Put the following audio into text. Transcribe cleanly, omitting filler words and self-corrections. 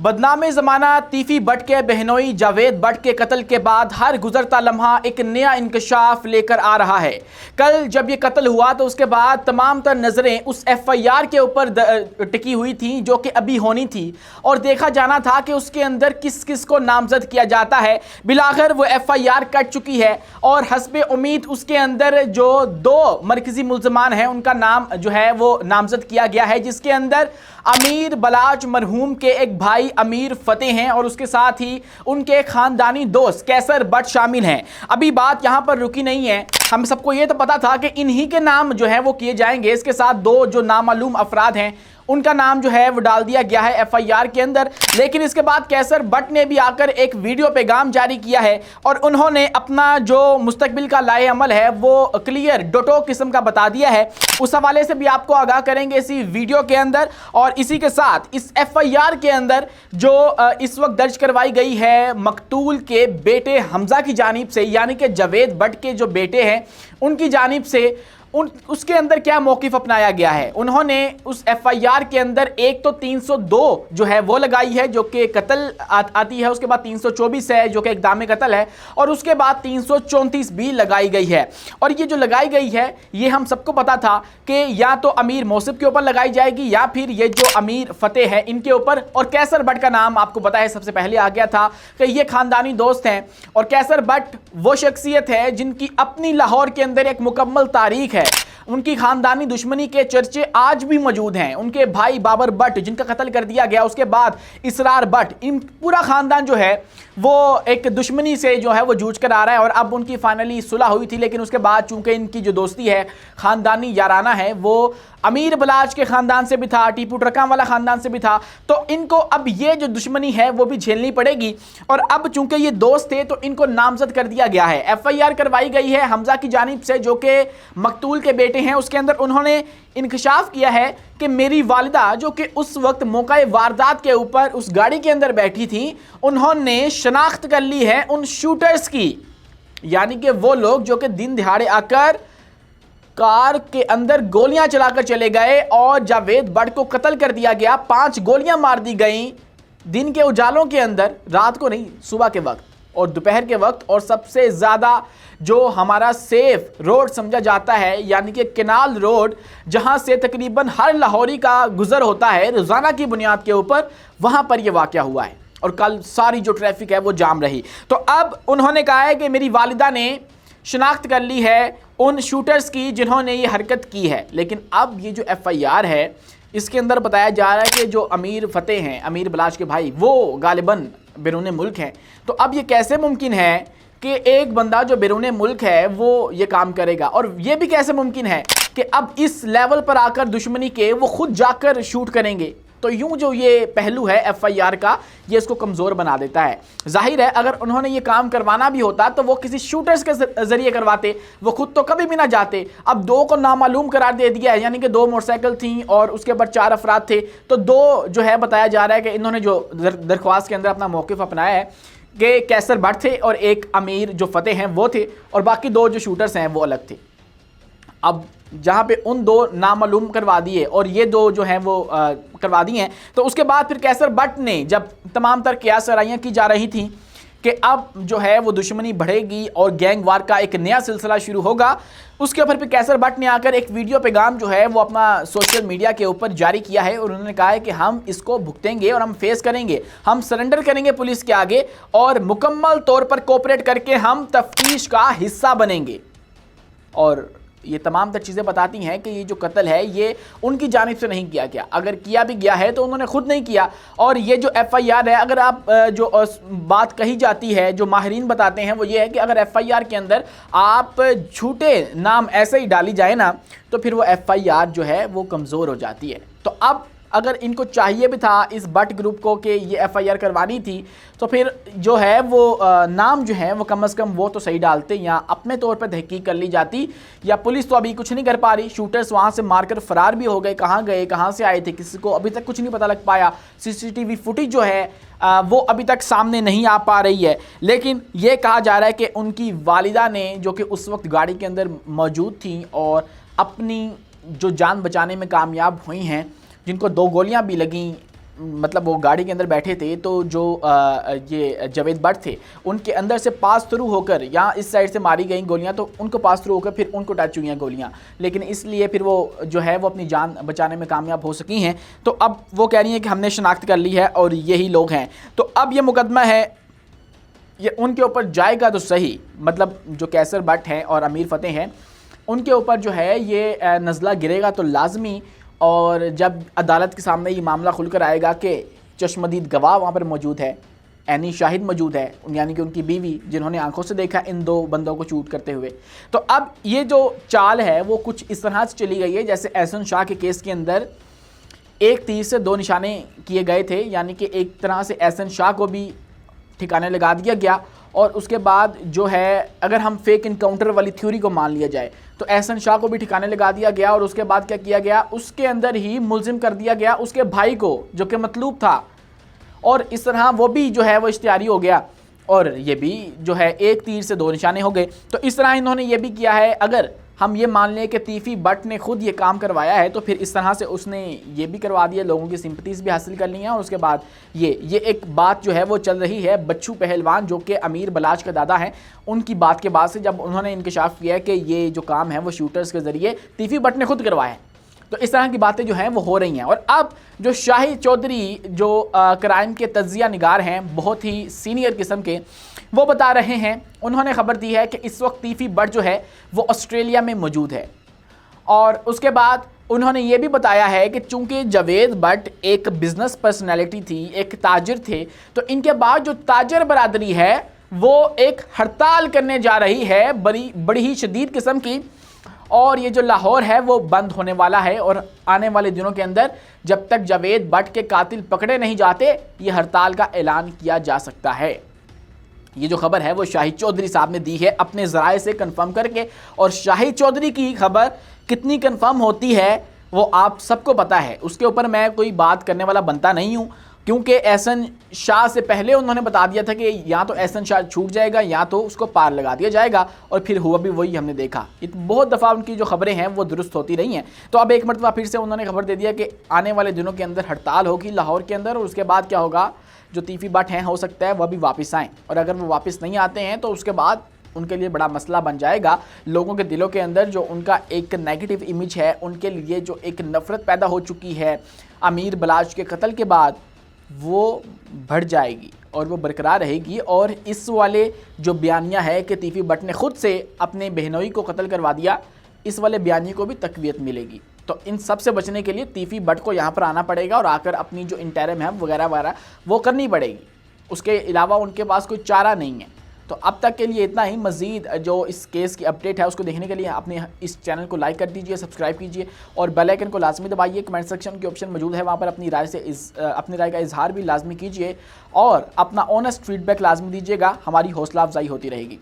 बदनाम ज़माना तीफी भट्ट के बहनोई जावेद भट्ट के कत्ल के बाद हर गुजरता लम्हा एक नया इंकशाफ लेकर आ रहा है। कल जब ये कत्ल हुआ तो उसके बाद तमाम तर नज़रें उस FIR के ऊपर टिकी हुई थी जो कि अभी होनी थी और देखा जाना था कि उसके अंदर किस किस को नामजद किया जाता है। बिलाखिर वो FIR कट चुकी है और हस्बे उम्मीद उसके अंदर जो 2 मरकजी मुल्ज़मान हैं उनका नाम जो है वो नामजद किया गया है, जिसके अंदर अमीर बलाच मरहूम के एक भाई अमीर फतेह हैं और उसके साथ ही उनके खानदानी दोस्त कैसर भट्ट शामिल हैं। अभी बात यहां पर रुकी नहीं है, हम सबको ये तो पता था कि इन्हीं के नाम जो है वो किए जाएंगे। इसके साथ 2 जो नामालूम अफराद हैं उनका नाम जो है वो डाल दिया गया है FIR के अंदर। लेकिन इसके बाद कैसर भट्ट ने भी आकर एक वीडियो पैगाम जारी किया है और उन्होंने अपना जो मुस्तकबिल का लाए अमल है वो क्लियर डोटो किस्म का बता दिया है। उस हवाले से भी आपको आगाह करेंगे इसी वीडियो के अंदर। और इसी के साथ इस FIR के अंदर जो इस वक्त दर्ज करवाई गई है मकतूल के बेटे हमजा की जानिब से, यानी कि जावेद भट्ट के जो बेटे हैं उनकी जानिब से उसके अंदर क्या मौक़िफ़ अपनाया गया है। उन्होंने उस FIR के अंदर एक तो 302 जो है वो लगाई है जो कि कत्ल आती है, उसके बाद 324 है जो कि इक़दाम कत्ल है और उसके बाद 334 भी लगाई गई है। और ये जो लगाई गई है ये हम सबको पता था कि या तो अमीर मौसिफ के ऊपर लगाई जाएगी या फिर ये जो अमीर फतेह है इनके ऊपर। और कैसर भट्ट का नाम आपको पता है सबसे पहले आ गया था कि ये ख़ानदानी दोस्त हैं और कैसर भट्ट वो शख्सियत है जिनकी अपनी लाहौर के अंदर एक मुकम्मल तारीख है। उनकी खानदानी दुश्मनी के चर्चे आज भी मौजूद हैं। उनके भाई बाबर भट्ट जिनका कत्ल कर दिया गया, उसके बाद इसरार भट्ट, इन पूरा खानदान जो है वो एक दुश्मनी से जो है वो जूझ कर आ रहा है। और अब उनकी फाइनली सुलह हुई थी, लेकिन उसके बाद चूंकि इनकी जो दोस्ती है खानदानी याराना है वो अमीर बलाच के ख़ानदान से भी था, टीपू ट्रकां वाला ख़ानदान से भी था, तो इनको अब ये जो दुश्मनी है वो भी झेलनी पड़ेगी। और अब चूंकि ये दोस्त थे तो इनको नामजद कर दिया गया है। FIR करवाई गई है हमजा की जानिब से जो कि मकतूल के बेटे हैं। उसके अंदर उन्होंने इंकशाफ किया है कि मेरी वालिदा जो कि उस वक्त मौके वारदात के ऊपर उस गाड़ी के अंदर बैठी थी, उन्होंने शनाख्त कर ली है उन शूटर्स की, यानी कि वो लोग जो कि दिन दिहाड़े आकर कार के अंदर गोलियां चलाकर चले गए और जावेद भट्ट को कत्ल कर दिया गया। 5 गोलियां मार दी गई दिन के उजालों के अंदर, रात को नहीं, सुबह के वक्त और दोपहर के वक्त। और सबसे ज़्यादा जो हमारा सेफ रोड समझा जाता है यानी कि केनाल रोड, जहां से तकरीबन हर लाहौरी का गुजर होता है रोज़ाना की बुनियाद के ऊपर, वहां पर यह वाक़या हुआ है और कल सारी जो ट्रैफिक है वो जाम रही। तो अब उन्होंने कहा है कि मेरी वालिदा ने शनाख्त कर ली है उन शूटर्स की जिन्होंने ये हरकत की है। लेकिन अब ये जो FIR है इसके अंदर बताया जा रहा है कि जो अमीर फतेह हैं, अमीर बलाच के भाई, वो गालिबन बैरून मुल्क हैं। तो अब ये कैसे मुमकिन है कि एक बंदा जो बैरून मुल्क है वो ये काम करेगा, और ये भी कैसे मुमकिन है कि अब इस लेवल पर आकर दुश्मनी के वो खुद जाकर शूट करेंगे। तो यूं जो ये पहलू है FIR का, ये इसको कमज़ोर बना देता है। जाहिर है अगर उन्होंने ये काम करवाना भी होता तो वो किसी शूटर्स के ज़रिए करवाते, वो खुद तो कभी भी ना जाते। अब 2 को नामालूम करार दे दिया है, यानी कि 2 मोटरसाइकिल थी और उसके ऊपर 4 अफराद थे। तो 2 जो है बताया जा रहा है कि इन्होंने जो दरख्वास्त के अंदर अपना मौक़िफ़ अपनाया है कि कैसर भट्ट थे और एक अमीर जो फतेह हैं वो थे और बाकी 2 जो शूटर्स हैं वो अलग थे। अब जहाँ पे उन 2 नामालूम करवा दिए और ये 2 जो हैं वो करवा दिए हैं, तो उसके बाद फिर कैसर भट्ट ने जब तमाम तर क़ियास सराइयाँ की जा रही थी कि अब जो है वो दुश्मनी बढ़ेगी और गैंग वार का एक नया सिलसिला शुरू होगा, उसके ऊपर फिर कैसर भट्ट ने आकर एक वीडियो पैगाम जो है वो अपना सोशल मीडिया के ऊपर जारी किया है और उन्होंने कहा है कि हम इसको भुगतेंगे और हम फेस करेंगे, हम सरेंडर करेंगे पुलिस के आगे और मुकम्मल तौर पर कोऑपरेट करके हम तफ्तीश का हिस्सा बनेंगे। और ये तमाम तर चीज़ें बताती हैं कि ये जो कत्ल है ये उनकी जानिब से नहीं किया गया, अगर किया भी गया है तो उन्होंने खुद नहीं किया। और ये जो FIR है, अगर आप जो बात कही जाती है, जो माहिरीन बताते हैं वो ये है कि अगर FIR के अंदर आप झूठे नाम ऐसे ही डाली जाए ना तो फिर वो FIR जो है वो कमज़ोर हो जाती है। तो अब अगर इनको चाहिए भी था इस भट्ट ग्रुप को कि ये FIR करवानी थी तो फिर जो है वो नाम जो है वो कम से कम वो तो सही डालते या अपने तौर पर तहकीक कर ली जाती। या पुलिस तो अभी कुछ नहीं कर पा रही, शूटर्स वहाँ से मारकर फ़रार भी हो गए, कहाँ गए, कहाँ से आए थे, किसी को अभी तक कुछ नहीं पता लग पाया। CCTV फुटेज जो है वो अभी तक सामने नहीं आ पा रही है। लेकिन ये कहा जा रहा है कि उनकी वालिदा ने जो कि उस वक्त गाड़ी के अंदर मौजूद थी और अपनी जो जान बचाने में कामयाब हुई हैं, जिनको 2 गोलियां भी लगीं मतलब वो गाड़ी के अंदर बैठे थे, तो जो ये जावेद भट्ट थे उनके अंदर से पास थ्रू होकर यहाँ इस साइड से मारी गई गोलियां, तो उनको पास थ्रू होकर फिर उनको टच हुई हैं गोलियां, लेकिन इसलिए फिर वो जो है वो अपनी जान बचाने में कामयाब हो सकी हैं। तो अब वो कह रही हैं कि हमने शनाख्त कर ली है और यही लोग हैं। तो अब ये मुकदमा है ये उनके ऊपर जाएगा तो सही, मतलब जो कैसर भट्ट हैं और अमीर फ़तेह हैं उनके ऊपर जो है ये नज़ला गिरेगा तो लाजमी। और जब अदालत के सामने ये मामला खुलकर आएगा कि चश्मदीद गवाह वहाँ पर मौजूद है, ऐनी शाहिद मौजूद है, यानी कि उनकी बीवी जिन्होंने आंखों से देखा इन दो बंदों को शूट करते हुए, तो अब ये जो चाल है वो कुछ इस तरह से चली गई है जैसे एहसन शाह के केस के अंदर एक तीर से दो निशाने किए गए थे, यानी कि एक तरह से एहसन शाह को भी ठिकाने लगा दिया गया। और उसके बाद जो है अगर हम फेक इनकाउंटर वाली थ्योरी को मान लिया जाए तो एहसन शाह को भी ठिकाने लगा दिया गया। और उसके बाद क्या किया गया, उसके अंदर ही मुलजिम कर दिया गया उसके भाई को जो कि मतलूब था, और इस तरह वो भी जो है वो इश्तिहारी हो गया और ये भी जो है एक तीर से दो निशाने हो गए। तो इस तरह इन्होंने ये भी किया है। अगर हम ये मान लें कि तीफी भट्ट ने खुद ये काम करवाया है तो फिर इस तरह से उसने ये भी करवा दिया, लोगों की सिंपथीज़ भी हासिल कर ली हैं। और उसके बाद ये एक बात जो है वो चल रही है बच्चू पहलवान जो कि अमीर बलाच का दादा हैं, उनकी बात के बाद से जब उन्होंने इंकशाफ किया है कि ये जो काम है वो शूटर्स के ज़रिए तीफी भट्ट ने खुद करवाया है। तो इस तरह की बातें जो हैं वो हो रही हैं। और अब जो शाहिद चौधरी जो क्राइम के तज्जिया निगार हैं, बहुत ही सीनियर किस्म के, वो बता रहे हैं, उन्होंने खबर दी है कि इस वक्त तीफी भट्ट जो है वो ऑस्ट्रेलिया में मौजूद है। और उसके बाद उन्होंने ये भी बताया है कि चूंकि जावेद भट्ट एक बिज़नेस पर्सनैलिटी थी, एक ताजिर थे, तो इनके बाद जो ताजर बरादरी है वो एक हड़ताल करने जा रही है बड़ी ही शदीद किस्म की। और ये जो लाहौर है वो बंद होने वाला है और आने वाले दिनों के अंदर जब तक जावेद भट्ट के कातिल पकड़े नहीं जाते ये हड़ताल का ऐलान किया जा सकता है। ये जो खबर है वो शाहिद चौधरी साहब ने दी है अपने ज़राए से कंफर्म करके। और शाहिद चौधरी की खबर कितनी कंफर्म होती है वो आप सबको पता है, उसके ऊपर मैं कोई बात करने वाला बनता नहीं हूँ, क्योंकि एहसन शाह से पहले उन्होंने बता दिया था कि या तो एहसन शाह छूट जाएगा या तो उसको पार लगा दिया जाएगा, और फिर हुआ भी वही हमने देखा। बहुत दफ़ा उनकी जो खबरें हैं वो दुरुस्त होती रही हैं। तो अब एक मरतबा फिर से उन्होंने खबर दे दिया कि आने वाले दिनों के अंदर हड़ताल होगी लाहौर के अंदर, और उसके बाद क्या होगा, जो तीफी भट्ट हैं हो सकता है वह भी वापस आएँ, और अगर वो वापस नहीं आते हैं तो उसके बाद उनके लिए बड़ा मसला बन जाएगा। लोगों के दिलों के अंदर जो उनका एक नेगेटिव इमेज है, उनके लिए जो एक नफ़रत पैदा हो चुकी है अमीर बलाच के कत्ल के बाद, वो बढ़ जाएगी और वो बरकरार रहेगी। और इस वाले जो बयानिया है कि तीफी भट्ट ने ख़ुद से अपने बहनोई को कत्ल करवा दिया, इस वाले बयानी को भी तक़वियत मिलेगी। तो इन सब से बचने के लिए तीफी भट्ट को यहाँ पर आना पड़ेगा और आकर अपनी जो इंटरिम है वगैरह वगैरह वो करनी पड़ेगी। उसके अलावा उनके पास कोई चारा नहीं है। तो अब तक के लिए इतना ही। मज़ीद जो इस केस की अपडेट है उसको देखने के लिए अपने इस चैनल को लाइक कर दीजिए, सब्सक्राइब कीजिए और बेल आइकन को लाजमी दबाइए। कमेंट सेक्शन की ऑप्शन मौजूद है, वहाँ पर अपनी राय का इजहार भी लाजमी कीजिए और अपना ऑनेस्ट फीडबैक लाजमी दीजिएगा, हमारी हौसला अफजाई होती रहेगी।